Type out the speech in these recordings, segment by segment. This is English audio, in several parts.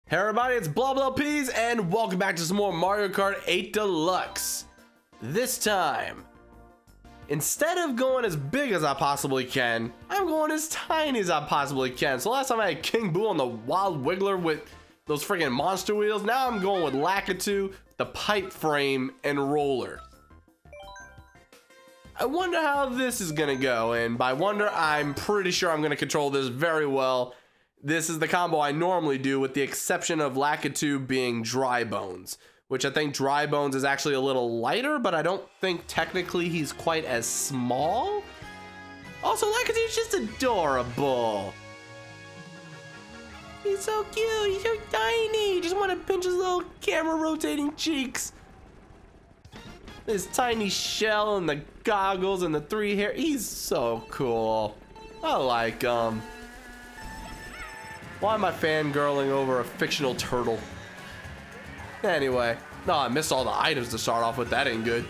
Hey everybody, it's BONDofGAMES and welcome back to some more Mario Kart 8 Deluxe. This time, instead of going as big as I possibly can, I'm going as tiny as I possibly can. So last time I had King Boo on the Wild Wiggler with those freaking monster wheels. Now I'm going with Lakitu, the pipe frame, and roller. I wonder how this is gonna go, and by wonder, I'm pretty sure I'm gonna control this very well. This is the combo I normally do, with the exception of Lakitu being Dry Bones, which I think Dry Bones is actually a little lighter, but I don't think technically he's quite as small. Also, Lakitu's just adorable. He's so cute, he's so tiny. You just want to pinch his little camera rotating cheeks. This tiny shell and the goggles and the 3 hair. He's so cool. I like him. Why am I fangirling over a fictional turtle? Anyway, no, I missed all the items to start off with. That ain't good.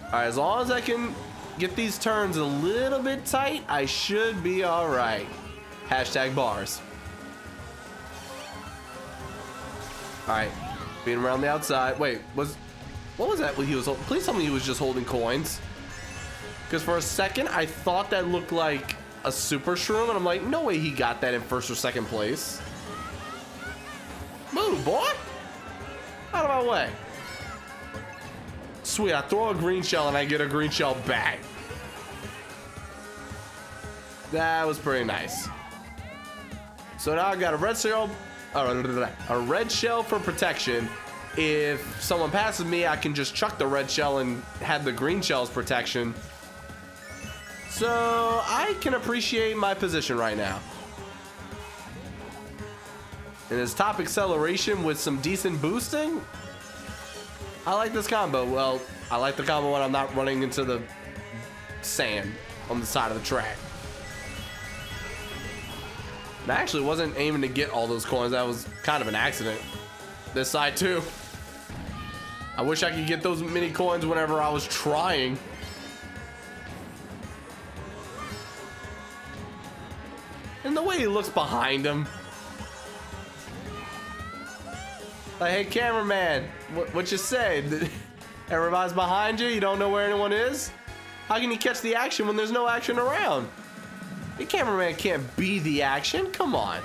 Alright, as long as I can get these turns a little bit tight, I should be alright. Hashtag bars. Alright, being around the outside. Wait, what was that? He was. Please tell me he was just holding coins. Because for a second, I thought that looked like a super shroom, and I'm like, no way he got that in first or second place. Move, boy! Out of my way. Sweet, I throw a green shell and I get a green shell back. That was pretty nice. So now I got a red shell for protection. If someone passes me, I can just chuck the red shell and have the green shell's protection. So I can appreciate my position right now. And his top acceleration with some decent boosting. I like this combo. Well, I like the combo when I'm not running into the sand on the side of the track. And I actually wasn't aiming to get all those coins. That was kind of an accident. This side too. I wish I could get those mini coins whenever I was trying. And the way he looks behind him. Like, hey, cameraman, what you say? Everybody's behind you? You don't know where anyone is? How can you catch the action when there's no action around? The cameraman can't be the action. Come on.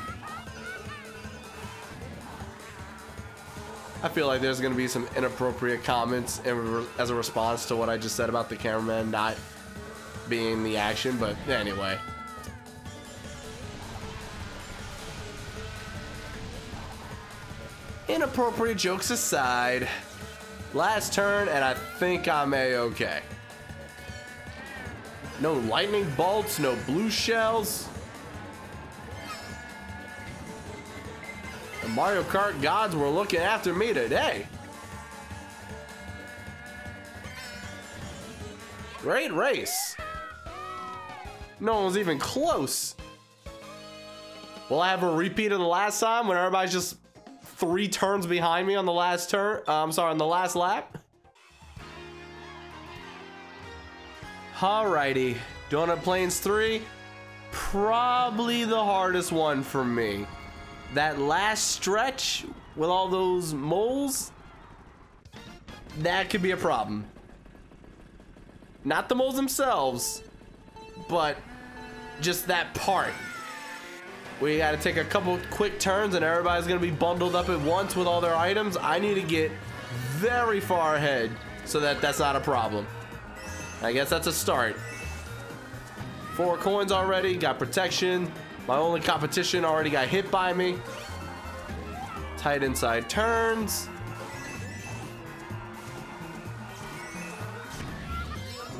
I feel like there's going to be some inappropriate comments as a response to what I just said about the cameraman not being the action, but anyway. Inappropriate jokes aside, last turn, and I think I'm a-okay. No lightning bolts, no blue shells. The Mario Kart gods were looking after me today. Great race. No one was even close. Will I have a repeat of the last time when everybody's just 3 turns behind me on the last turn? I'm sorry, on the last lap. Alrighty, Donut Plains 3, probably the hardest one for me. That last stretch with all those moles, that could be a problem. Not the moles themselves, but just that part. We gotta take a couple quick turns and everybody's gonna be bundled up at once with all their items. I need to get very far ahead so that that's not a problem. I guess that's a start. 4 coins already, got protection. My only competition already got hit by me. Tight inside turns.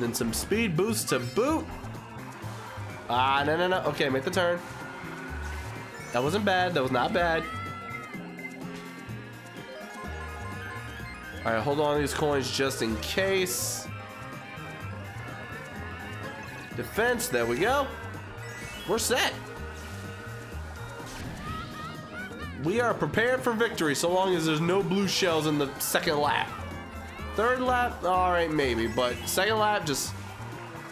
Then some speed boost to boot. Ah, no. Okay, make the turn. That wasn't bad. That was not bad. All right, hold on to these coins just in case. Defense. There we go. We're set. We are prepared for victory so long as there's no blue shells in the second lap. Third lap, all right, maybe. But second lap, just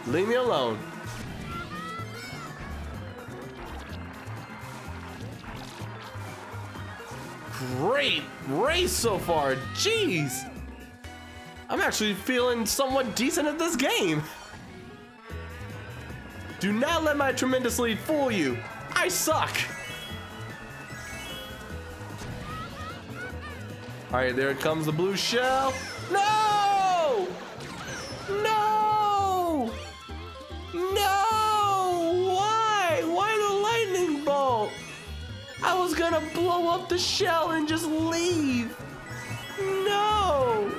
leave me alone. great race so far. Jeez. I'm actually feeling somewhat decent at this game. Do not let my tremendous lead fool you. I suck. All right, there comes the blue shell. No! No! No! Why? Why the lightning bolt? I was gonna blow up the shell and just leave. No!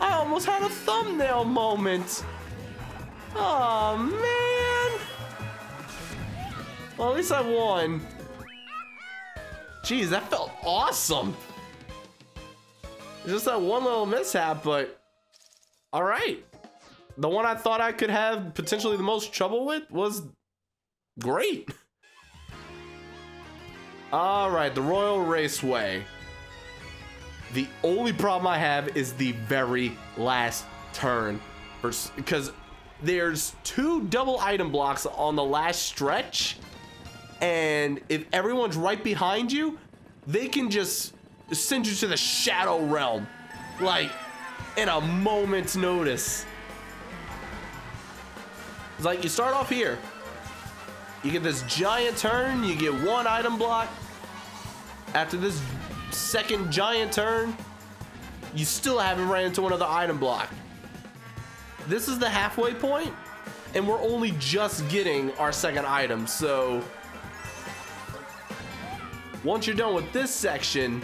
I almost had a thumbnail moment. Oh, man. Well, at least I won. Jeez, that felt awesome. Just that one little mishap, but all right. The one I thought I could have potentially the most trouble with was great. All right, the Royal Raceway. The only problem I have is the very last turn, because there's 2 double item blocks on the last stretch, and if everyone's right behind you, they can just send you to the shadow realm, like in a moment's notice. It's like you start off here, you get this giant turn, you get 1 item block. After this second giant turn, you still haven't ran into another item block. This is the halfway point, and we're only just getting our second item. So once you're done with this section,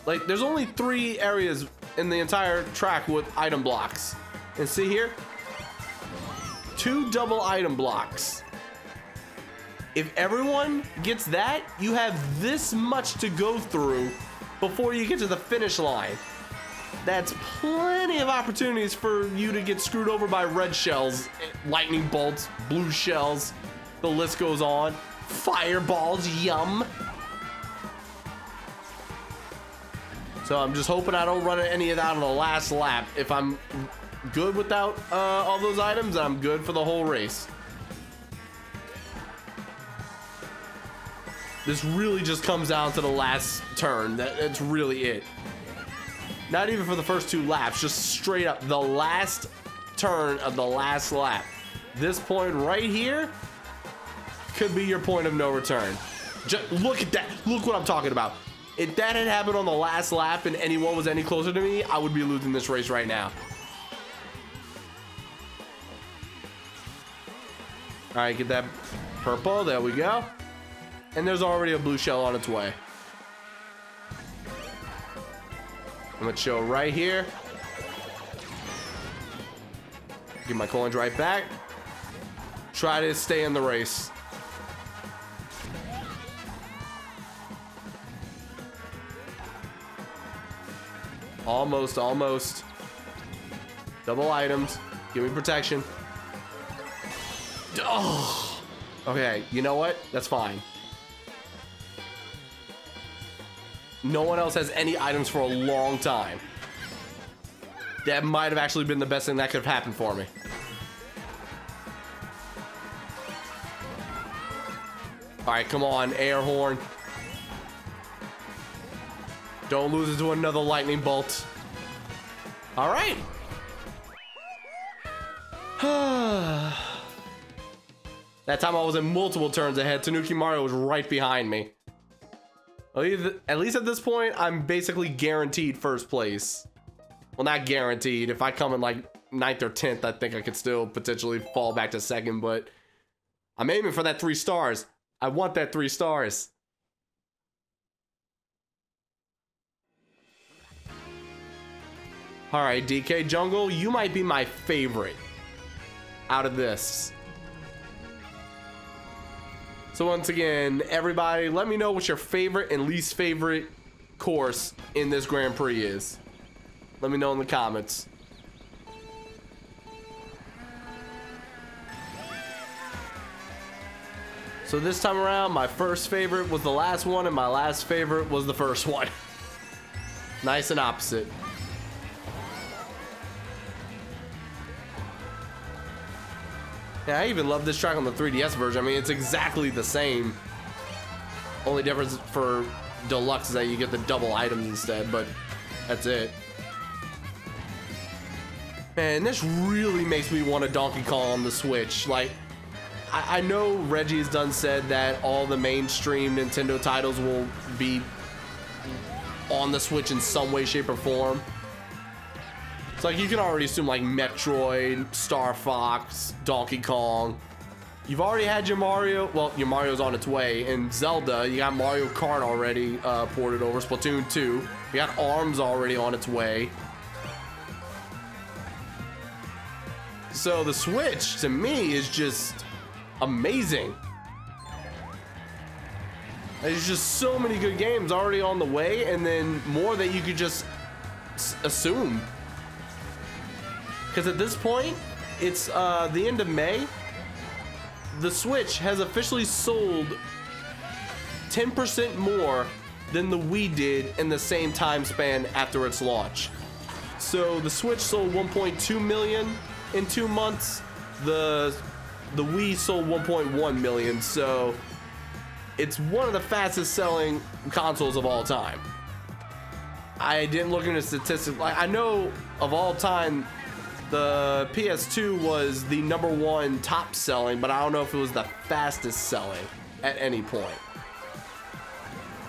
like, there's only 3 areas in the entire track with item blocks. And see here, 2 double item blocks. If everyone gets that, you have this much to go through before you get to the finish line. That's plenty of opportunities for you to get screwed over by red shells, lightning bolts, blue shells, the list goes on. Fireballs, yum. So I'm just hoping I don't run any of that on the last lap. If I'm good without all those items, I'm good for the whole race. This really just comes down to the last turn. That's really it. Not even for the first 2 laps, just straight up the last turn of the last lap. This point right here could be your point of no return. Just look at that. Look what I'm talking about. If that had happened on the last lap and anyone was any closer to me, I would be losing this race right now. All right, get that purple. There we go. And there's already a blue shell on its way. I'm gonna chill right here. Get my coins right back. Try to stay in the race. Almost, almost. Double items. Give me protection. Oh. Okay, you know what? That's fine. No one else has any items for a long time. That might have actually been the best thing that could have happened for me. All right, come on, air horn. Don't lose it to another lightning bolt. All right. That time I was in multiple turns ahead. Tanuki Mario was right behind me. At least at this point, I'm basically guaranteed first place. Well, not guaranteed. If I come in like 9th or 10th, I think I could still potentially fall back to 2nd, but I'm aiming for that 3 stars. I want that 3 stars. All right, DK Jungle, you might be my favorite out of this. So once again, everybody, let me know what your favorite and least favorite course in this Grand Prix is. Let me know in the comments. So this time around, my first favorite was the last one, and my last favorite was the first one. Nice and opposite. Yeah, I even love this track on the 3DS version. I mean, it's exactly the same Only difference for Deluxe is that you get the double items instead, but that's it. Man, this really makes me want a Donkey Kong on the Switch. Like, I know Reggie's done said that all the mainstream Nintendo titles will be on the Switch in some way, shape, or form. It's like you can already assume like Metroid, Star Fox, Donkey Kong. You've already had your Mario. Well, your Mario's on its way. And Zelda, you got Mario Kart already ported over. Splatoon 2. You got ARMS already on its way. So the Switch, to me, is just amazing. There's just so many good games already on the way, and then more that you could just assume. Because at this point, it's the end of May. The Switch has officially sold 10% more than the Wii did in the same time span after its launch. So the Switch sold 1.2 million in 2 months. The Wii sold 1.1 million. So it's one of the fastest selling consoles of all time. I didn't look into statistics. Like, I know of all time, the PS2 was the #1 top selling, but I don't know if it was the fastest selling at any point.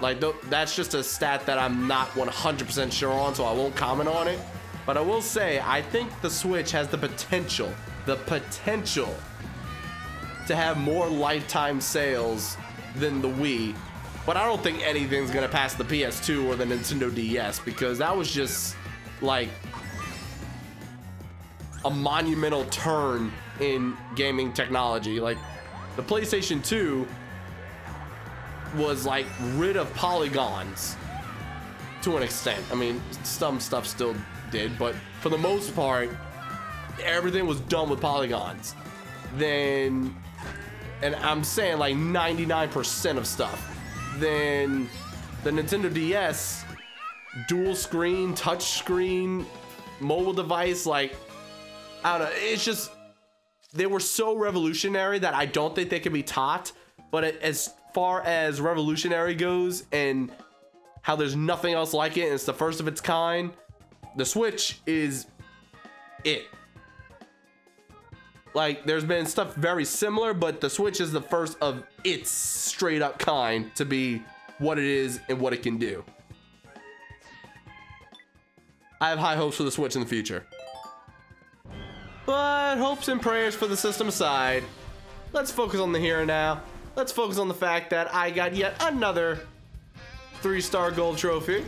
Like, that's just a stat that I'm not 100% sure on, so I won't comment on it. But I will say, I think the Switch has the potential to have more lifetime sales than the Wii. But I don't think anything's gonna pass the PS2 or the Nintendo DS, because that was just like a monumental turn in gaming technology. Like, the PlayStation 2 was like rid of polygons to an extent. I mean, some stuff still did, but for the most part, everything was done with polygons. Then, and I'm saying like 99% of stuff. Then the Nintendo DS, dual screen, touch screen, mobile device, like, I don't know, it's just, they were so revolutionary that I don't think they can be taught. But as far as revolutionary goes and how there's nothing else like it and it's the first of its kind, the Switch is it. Like, there's been stuff very similar, but the Switch is the first of its straight up kind to be what it is and what it can do. I have high hopes for the Switch in the future. But hopes and prayers for the system aside, let's focus on the here and now. Let's focus on the fact that I got yet another 3-star gold trophy.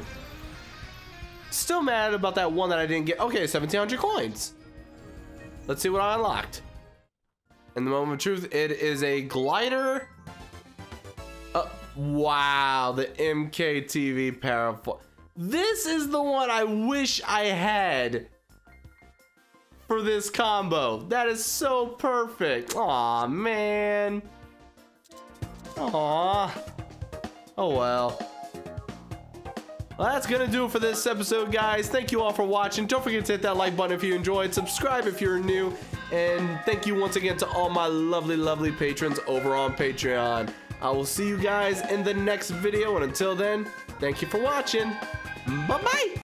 Still mad about that one that I didn't get. Okay, 1,700 coins. Let's see what I unlocked. In the moment of truth, it is a glider. Wow, the MKTV Parafoil. This is the one I wish I had for this combo. That is so perfect. Aw, man. Aw. Oh well. Well, that's gonna do it for this episode, guys. Thank you all for watching. Don't forget to hit that like button if you enjoyed. Subscribe if you're new. And thank you once again to all my lovely patrons over on Patreon. I will see you guys in the next video. And until then, thank you for watching. Bye-bye.